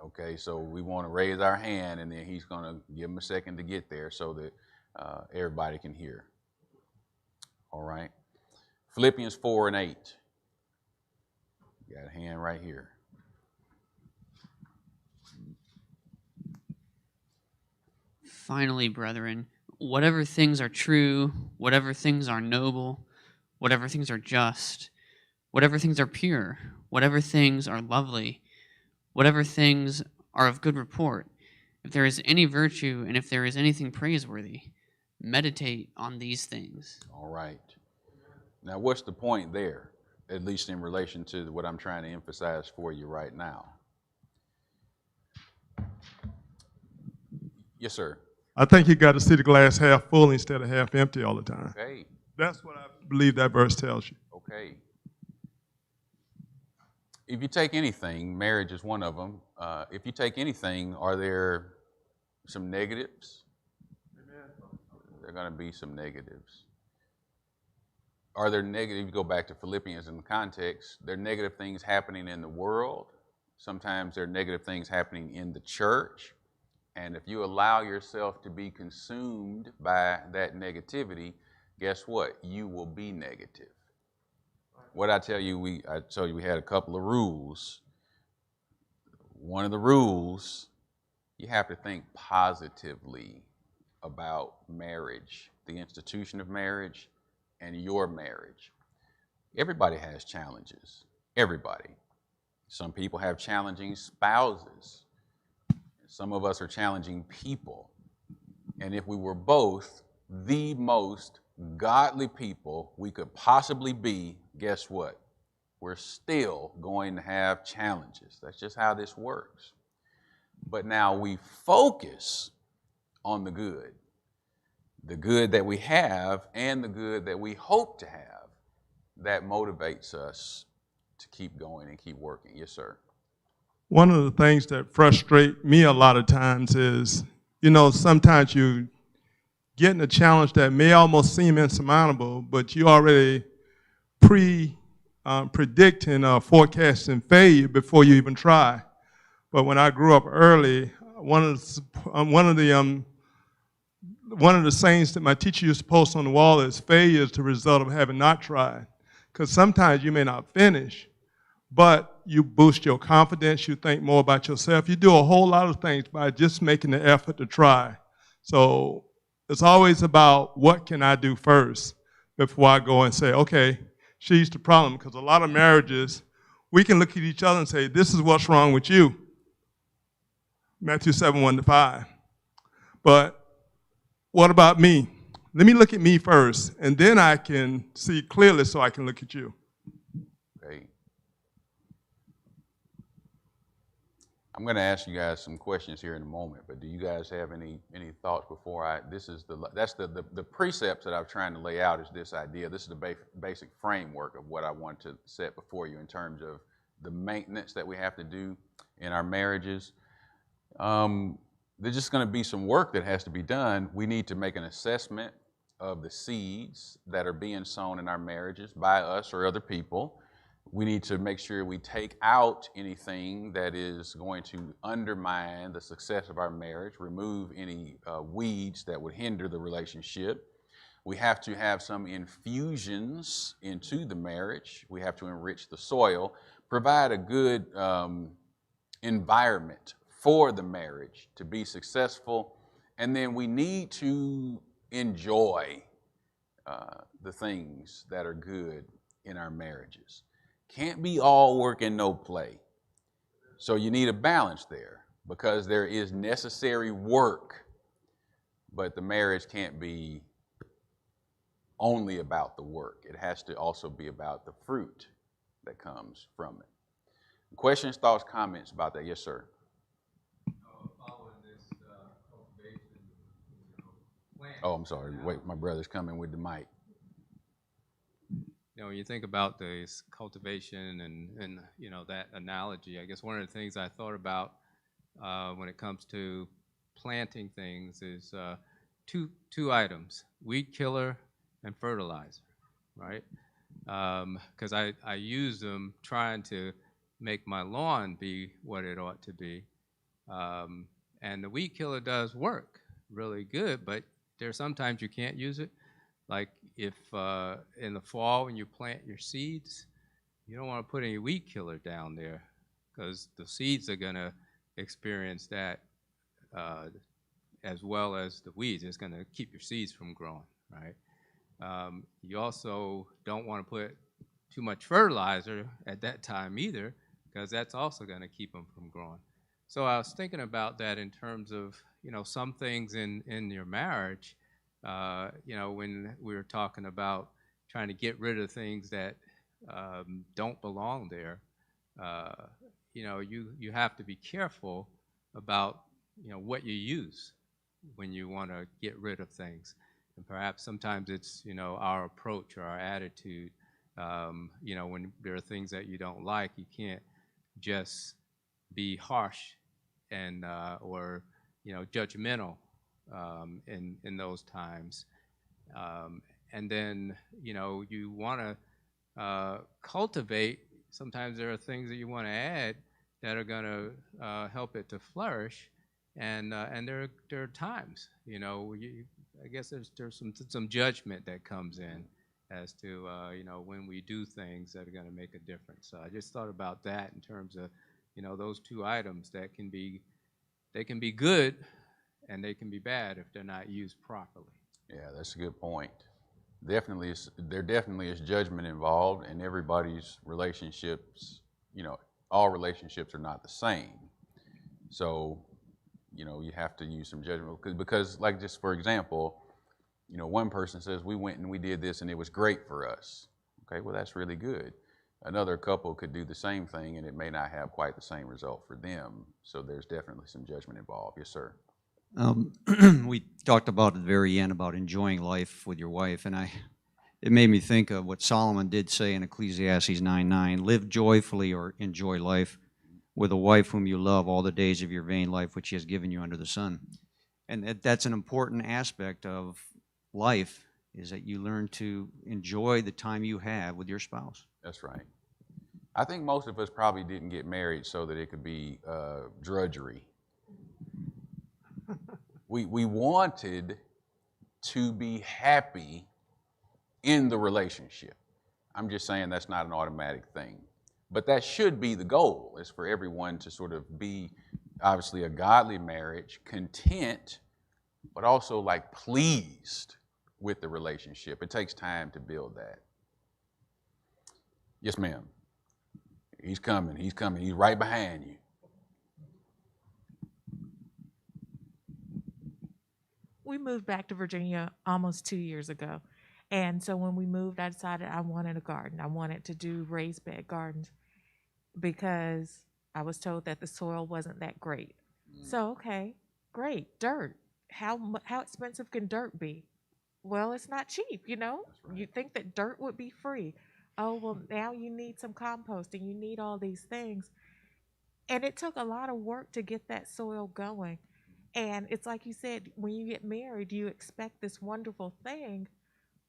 Speaker 1: Okay, so we want to raise our hand, and then he's going to give him a second to get there so that everybody can hear. All right. Philippians 4 and 8. Got a hand right here.
Speaker 3: Finally, brethren, whatever things are true, whatever things are noble, whatever things are just, whatever things are pure, whatever things are lovely, whatever things are of good report, if there is any virtue and if there is anything praiseworthy, meditate on these things.
Speaker 1: All right. Now, what's the point there, at least in relation to what I'm trying to emphasize for you right now? Yes, sir.
Speaker 2: I think you got to see the glass half full instead of half empty all the time.
Speaker 1: Okay.
Speaker 2: That's what I believe that verse tells you.
Speaker 1: Okay. If you take anything, marriage is one of them. If you take anything, are there some negatives?
Speaker 2: Amen.
Speaker 1: There are going to be some negatives. Are there negative, you go back to Philippians in the context, there are negative things happening in the world. Sometimes there are negative things happening in the church. And if you allow yourself to be consumed by that negativity, guess what? You will be negative. What I told you, we had a couple of rules. One of the rules, you have to think positively about marriage, the institution of marriage, and your marriage. Everybody has challenges. Everybody. Some people have challenging spouses. Some of us are challenging people. And if we were both the most godly people we could possibly be, guess what? We're still going to have challenges. That's just how this works. But now we focus on the good that we have and the good that we hope to have. That motivates us to keep going and keep working. Yes, sir.
Speaker 2: One of the things that frustrate me a lot of times is, sometimes you get in a challenge that may almost seem insurmountable, but you already predicting or forecasting failure before you even try. But when I grew up early, one of the sayings that my teacher used to post on the wall is failure is the result of having not tried. Because sometimes you may not finish, but you boost your confidence, you think more about yourself. You do a whole lot of things by just making the effort to try. So it's always about what can I do first before I go and say, okay, she's the problem. Because a lot of marriages, we can look at each other and say, this is what's wrong with you. Matthew 7, 1-5. But what about me? Let me look at me first, and then I can see clearly so I can look at you.
Speaker 1: Okay. I'm going to ask you guys some questions here in a moment, but do you guys have any thoughts before that's the precepts that I'm trying to lay out is this idea. This is the basic framework of what I want to set before you in terms of the maintenance that we have to do in our marriages. There's just going to be some work that has to be done. We need to make an assessment of the seeds that are being sown in our marriages by us or other people. We need to make sure we take out anything that is going to undermine the success of our marriage, remove any weeds that would hinder the relationship. We have to have some infusions into the marriage. We have to enrich the soil, provide a good environment for the marriage to be successful, and then we need to enjoy the things that are good in our marriages. Can't be all work and no play. So you need a balance there because there is necessary work, but the marriage can't be only about the work. It has to also be about the fruit that comes from it. Questions, thoughts, comments about that? Yes, sir.
Speaker 8: Following this cultivation, plant.
Speaker 1: Oh, I'm sorry. Wait, my brother's coming with the mic.
Speaker 9: When you think about this cultivation and that analogy, I guess one of the things I thought about when it comes to planting things is two items: weed killer and fertilizer, right? Because I use them trying to make my lawn be what it ought to be, and the weed killer does work really good, but there's sometimes you can't use it. Like if in the fall when you plant your seeds, you don't want to put any weed killer down there because the seeds are going to experience that as well as the weeds. It's going to keep your seeds from growing, right? You also don't want to put too much fertilizer at that time either because that's also going to keep them from growing. So I was thinking about that in terms of, some things in your marriage. When we were talking about trying to get rid of things that don't belong there, you have to be careful about what you use when you want to get rid of things, and perhaps sometimes it's our approach or our attitude. When there are things that you don't like, you can't just be harsh and or judgmental in those times. And then, you want to cultivate. Sometimes there are things that you want to add that are going to help it to flourish. And there are times, I guess there's some judgment that comes in as to, when we do things that are going to make a difference. So I just thought about that in terms of, those two items that can be good and they can be bad if they're not used properly.
Speaker 1: Yeah, that's a good point. There definitely is judgment involved, and everybody's relationships, all relationships are not the same. So, you have to use some judgment because like just for example, one person says we went and we did this and it was great for us. Okay, well that's really good. Another couple could do the same thing and it may not have quite the same result for them. So there's definitely some judgment involved. Yes, sir.
Speaker 6: We talked about at the very end about enjoying life with your wife, and it made me think of what Solomon did say in Ecclesiastes 9:9. Live joyfully or enjoy life with a wife whom you love all the days of your vain life, which he has given you under the sun. And that's an important aspect of life, is that you learn to enjoy the time you have with your spouse.
Speaker 1: That's right. I think most of us probably didn't get married so that it could be drudgery. We wanted to be happy in the relationship. I'm just saying that's not an automatic thing. But that should be the goal, is for everyone to sort of be, obviously, a godly marriage, content, but also like pleased with the relationship. It takes time to build that. Yes, ma'am. He's coming. He's coming. He's right behind you.
Speaker 7: We moved back to Virginia almost 2 years ago. And so when we moved, I decided I wanted a garden. I wanted to do raised bed gardens because I was told that the soil wasn't that great. So, okay, great, dirt. How expensive can dirt be? Well, it's not cheap, you know?
Speaker 1: Right.
Speaker 7: You think that dirt would be free. Oh, well, now you need some compost and you need all these things. And it took a lot of work to get that soil going. And it's like you said, when you get married, you expect this wonderful thing,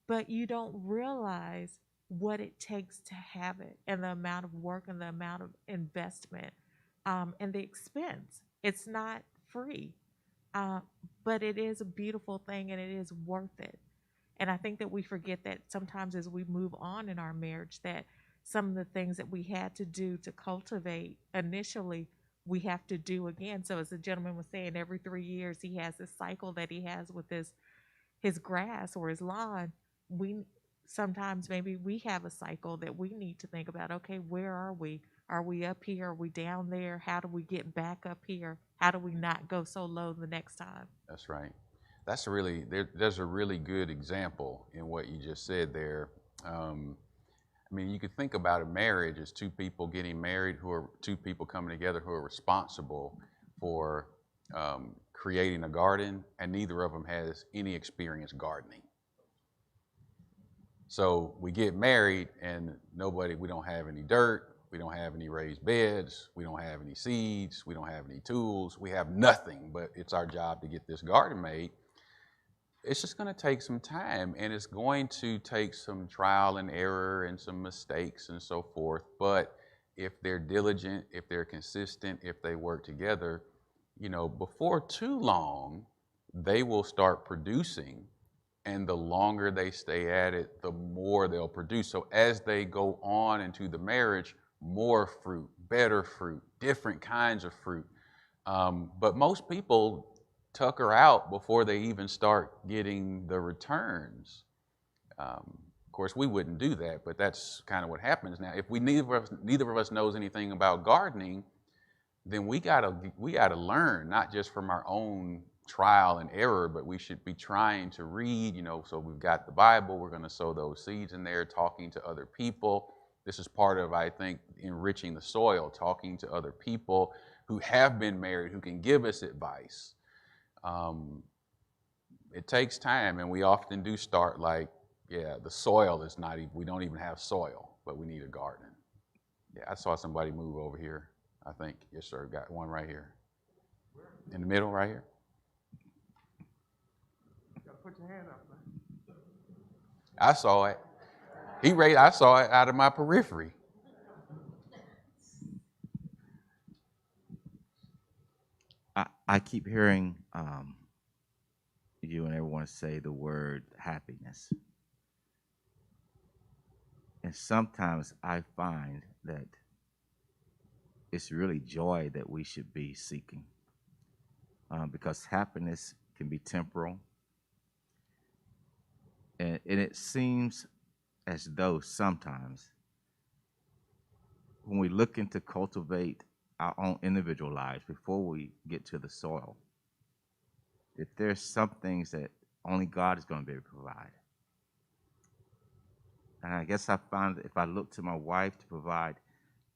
Speaker 7: but you don't realize what it takes to have it, and the amount of work and the amount of investment, and the expense. It's not free, but it is a beautiful thing and it is worth it. And I think that we forget that sometimes as we move on in our marriage, that some of the things that we had to do to cultivate initially, we have to do again. So as the gentleman was saying, every 3 years he has this cycle that he has with his grass or his lawn. We sometimes maybe we have a cycle that we need to think about. Okay, where are we? Are we up here? Are we down there? How do we get back up here? How do we not go so low the next time?
Speaker 1: That's right. That's there's a really good example in what you just said there. I mean, you could think about a marriage as two people getting married, two people coming together who are responsible for creating a garden, and neither of them has any experience gardening. So we get married and we don't have any dirt, we don't have any raised beds, we don't have any seeds, we don't have any tools, we have nothing, but it's our job to get this garden made. It's just going to take some time, and it's going to take some trial and error and some mistakes and so forth. But if they're diligent, if they're consistent, if they work together, before too long, they will start producing. And the longer they stay at it, the more they'll produce. So as they go on into the marriage, more fruit, better fruit, different kinds of fruit. But most people tucker out before they even start getting the returns. Of course, we wouldn't do that, but that's kind of what happens now. If neither of us knows anything about gardening, then we gotta learn, not just from our own trial and error, but we should be trying to read. So we've got the Bible. We're going to sow those seeds in there, talking to other people. This is part of, I think, enriching the soil, talking to other people who have been married, who can give us advice. It takes time, and we often do start the soil is not even, we don't even have soil, but we need a garden. Yeah, I saw somebody move over here, I think. Yes, sir, got one right here. In the middle, right here.
Speaker 2: You gotta put your hand up, man.
Speaker 1: I saw it. I saw it out of my periphery.
Speaker 10: I keep hearing you and everyone say the word happiness. And sometimes I find that it's really joy that we should be seeking, because happiness can be temporal. And it seems as though sometimes when we look into cultivate our own individual lives before we get to the soil, if there's some things that only God is going to be able to provide. And I guess I find that if I look to my wife to provide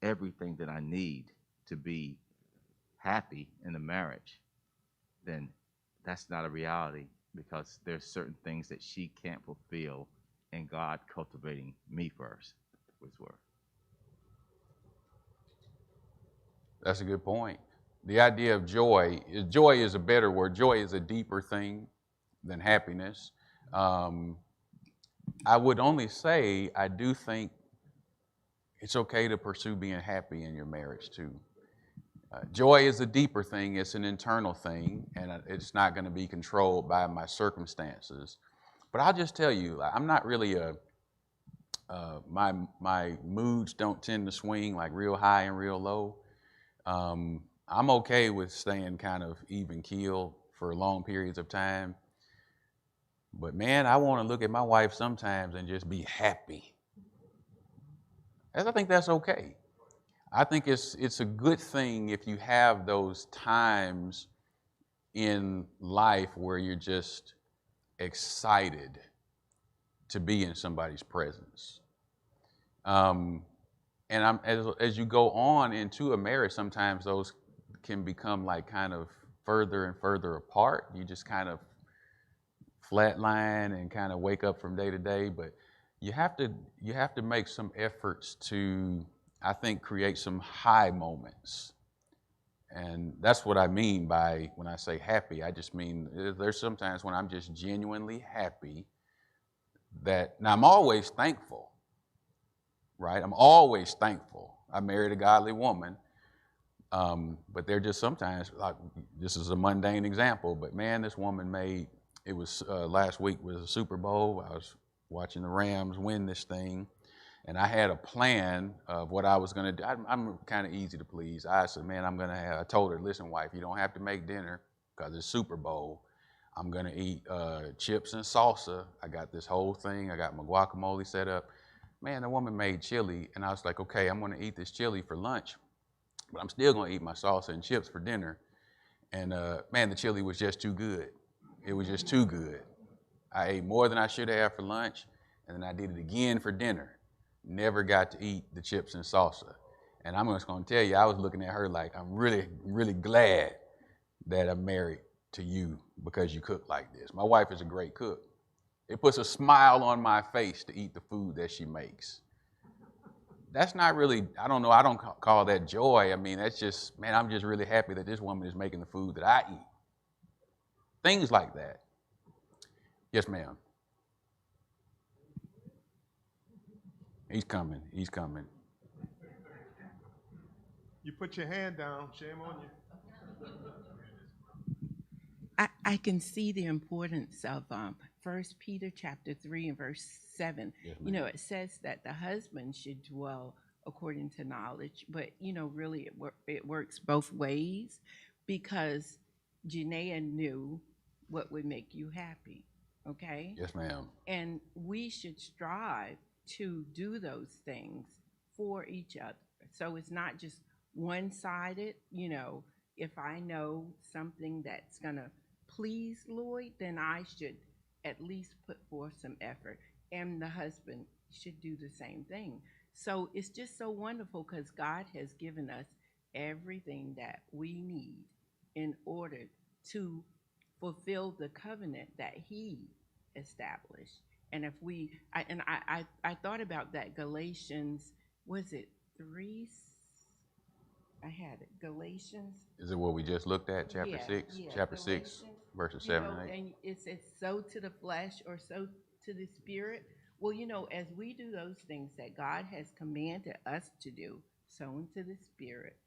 Speaker 10: everything that I need to be happy in the marriage, then that's not a reality, because there's certain things that she can't fulfill and God cultivating me first was worth.
Speaker 1: That's a good point. The idea of joy is a better word. Joy is a deeper thing than happiness. I would only say I do think it's okay to pursue being happy in your marriage too. Joy is a deeper thing. It's an internal thing, and it's not going to be controlled by my circumstances. But I'll just tell you, I'm not really my moods don't tend to swing like real high and real low. I'm okay with staying kind of even keel for long periods of time. But man, I want to look at my wife sometimes and just be happy. I think that's okay. I think it's a good thing if you have those times in life where you're just excited to be in somebody's presence. And as you go on into a marriage, sometimes those can become like kind of further and further apart. You just kind of flatline and kind of wake up from day to day. But you have to make some efforts to, I think, create some high moments. And that's what I mean by when I say happy. I just mean there's sometimes when I'm just genuinely happy that, now I'm always thankful, right? I'm always thankful. I married a godly woman. But there just sometimes, like, this is a mundane example, but man, this woman made, it was last week was a Super Bowl. I was watching the Rams win this thing. And I had a plan of what I was going to do. I'm kind of easy to please. I said, man, I told her, listen, wife, you don't have to make dinner because it's Super Bowl. I'm going to eat chips and salsa. I got this whole thing. I got my guacamole set up. Man, the woman made chili. And I was like, okay, I'm going to eat this chili for lunch, but I'm still going to eat my salsa and chips for dinner. And man, the chili was just too good. It was just too good. I ate more than I should have for lunch, and then I did it again for dinner. Never got to eat the chips and salsa. And I'm just going to tell you, I was looking at her like, I'm really, really glad that I'm married to you because you cook like this. My wife is a great cook. It puts a smile on my face to eat the food that she makes. That's not really, I don't know, I don't call that joy. I mean, that's just, man, I'm just really happy that this woman is making the food that I eat. Things like that. Yes, ma'am. He's coming. He's coming.
Speaker 2: You put your hand down, shame on you.
Speaker 11: I can see the importance of 1 Peter chapter 3 and verse 7.
Speaker 1: Yes,
Speaker 11: you know, it says that the husband should dwell according to knowledge, but, you know, really it works both ways because Janaea knew what would make you happy, okay?
Speaker 1: Yes, ma'am.
Speaker 11: And we should strive to do those things for each other. So it's not just one-sided. You know, if I know something that's going to please Lloyd, then I should at least put forth some effort. And the husband should do the same thing. So it's just so wonderful because God has given us everything that we need in order to fulfill the covenant that he established. And if I thought about that Galatians, was it 3? I had it. Galatians.
Speaker 1: Is it what we just looked at, chapter 6?
Speaker 11: Yeah,
Speaker 1: Chapter 6, verses 7 and 8.
Speaker 11: And it says, sow to the flesh or sow to the spirit. Well, you know, as we do those things that God has commanded us to do, sowing to the spirit,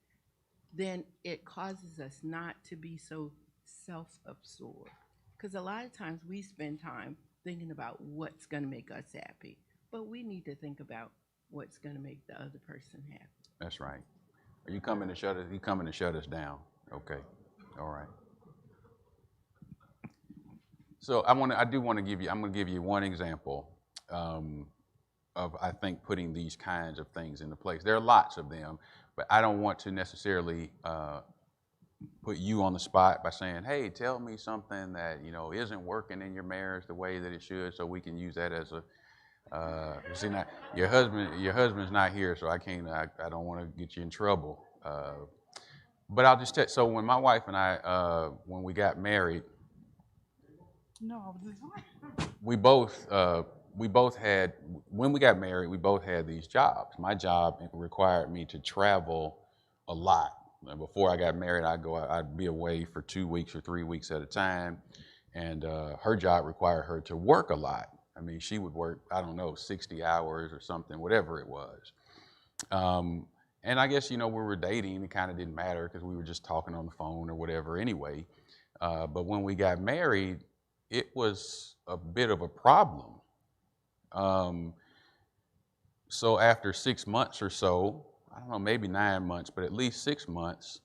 Speaker 11: then it causes us not to be so self-absorbed. Because a lot of times we spend time thinking about what's going to make us happy, but we need to think about what's going to make the other person happy.
Speaker 1: That's right. Are you coming to shut us? You coming to shut us down? Okay. All right. So I'm going to give you one example of, I think, putting these kinds of things into place. There are lots of them, but I don't want to necessarily put you on the spot by saying, hey, tell me something that, you know, isn't working in your marriage the way that it should, so we can use that as a, see, now, your husband's not here, so I don't want to get you in trouble. But I'll just tell you, so when my wife and I, when we got married, we both we both had, when we got married, we both had these jobs. My job required me to travel a lot. And before I got married, I'd be away for 2 weeks or 3 weeks at a time. And her job required her to work a lot. I mean, she would work, I don't know, 60 hours or something, whatever it was. And I guess, we were dating, it kind of didn't matter because we were just talking on the phone or whatever anyway. But when we got married, it was a bit of a problem. So after 6 months or so, I don't know, maybe 9 months, but at least 6 months,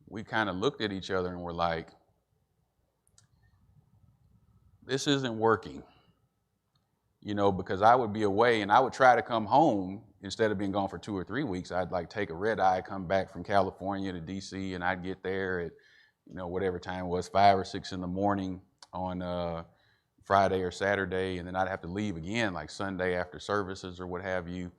Speaker 1: we kind of looked at each other and were like, this isn't working. Because I would be away and I would try to come home instead of being gone for 2 or 3 weeks. I'd like take a red eye, come back from California to DC, and I'd get there at, whatever time it was, 5 or 6 in the morning on Friday or Saturday, and then I'd have to leave again like Sunday after services or what have you.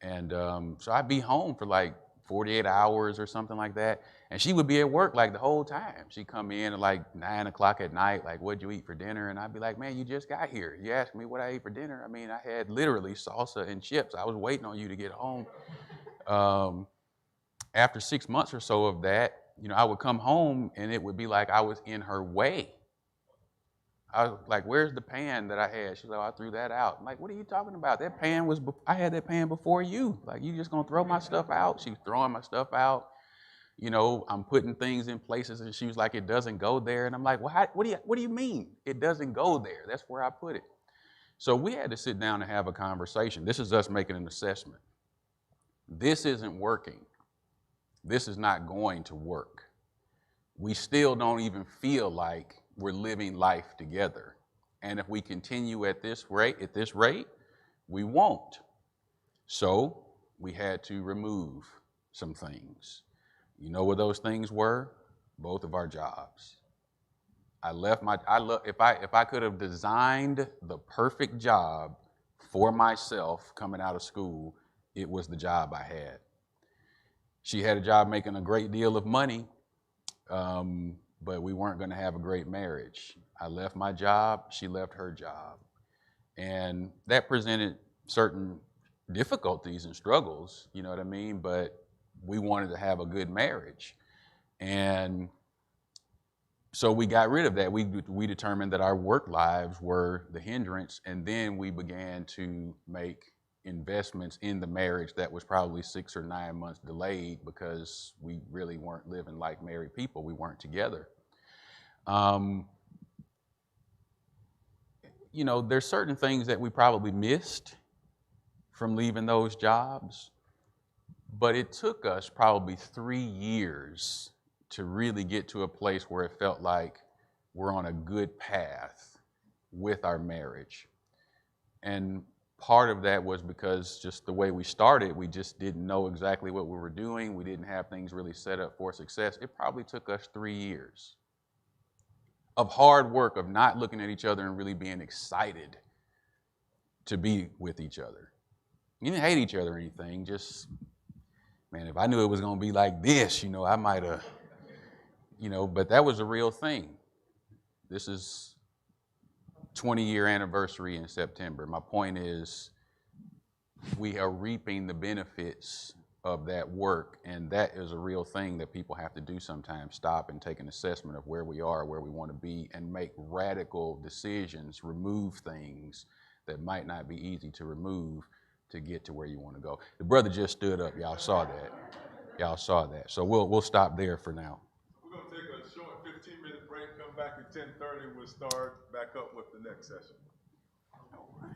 Speaker 1: And so I'd be home for like 48 hours or something like that. And she would be at work like the whole time. She'd come in at like 9 o'clock at night, like, what'd you eat for dinner? And I'd be like, man, you just got here. You asked me what I ate for dinner. I mean, I had literally salsa and chips. I was waiting on you to get home. After 6 months or so of that, I would come home and it would be like I was in her way. I was like, where's the pan that I had? She's like, oh, I threw that out. I'm like, what are you talking about? That pan was, I had that pan before you. Like, you just gonna throw my stuff out? She's throwing my stuff out. I'm putting things in places and she was like, it doesn't go there. And I'm like, well, what do you mean? It doesn't go there. That's where I put it. So we had to sit down and have a conversation. This is us making an assessment. This isn't working. This is not going to work. We still don't even feel like we're living life together. And if we continue at this rate, we won't. So we had to remove some things. You know what those things were? Both of our jobs. If I could have designed the perfect job for myself coming out of school, it was the job I had. She had a job making a great deal of money, but we weren't going to have a great marriage. I left my job, she left her job. And that presented certain difficulties and struggles, you know what I mean? But we wanted to have a good marriage. And so we got rid of that. We determined that our work lives were the hindrance, and then we began to make investments in the marriage that was probably 6 or 9 months delayed because we really weren't living like married people. We weren't together. There's certain things that we probably missed from leaving those jobs, but it took us probably 3 years to really get to a place where it felt like we're on a good path with our marriage. And part of that was because just the way we started, we just didn't know exactly what we were doing. We didn't have things really set up for success. It probably took us 3 years of hard work, of not looking at each other and really being excited to be with each other. You didn't hate each other or anything, just, man, if I knew it was going to be like this, I might have, but that was a real thing. This is 20-year anniversary in September. My point is, we are reaping the benefits of that work, and that is a real thing that people have to do sometimes. Stop and take an assessment of where we are, where we want to be, and make radical decisions, remove things that might not be easy to remove to get to where you want to go. The brother just stood up. Y'all saw that. So we'll stop there for now.
Speaker 2: We're going to take a short 15-minute break, come back at 10:30, and we'll start back up with the next session.
Speaker 1: All right.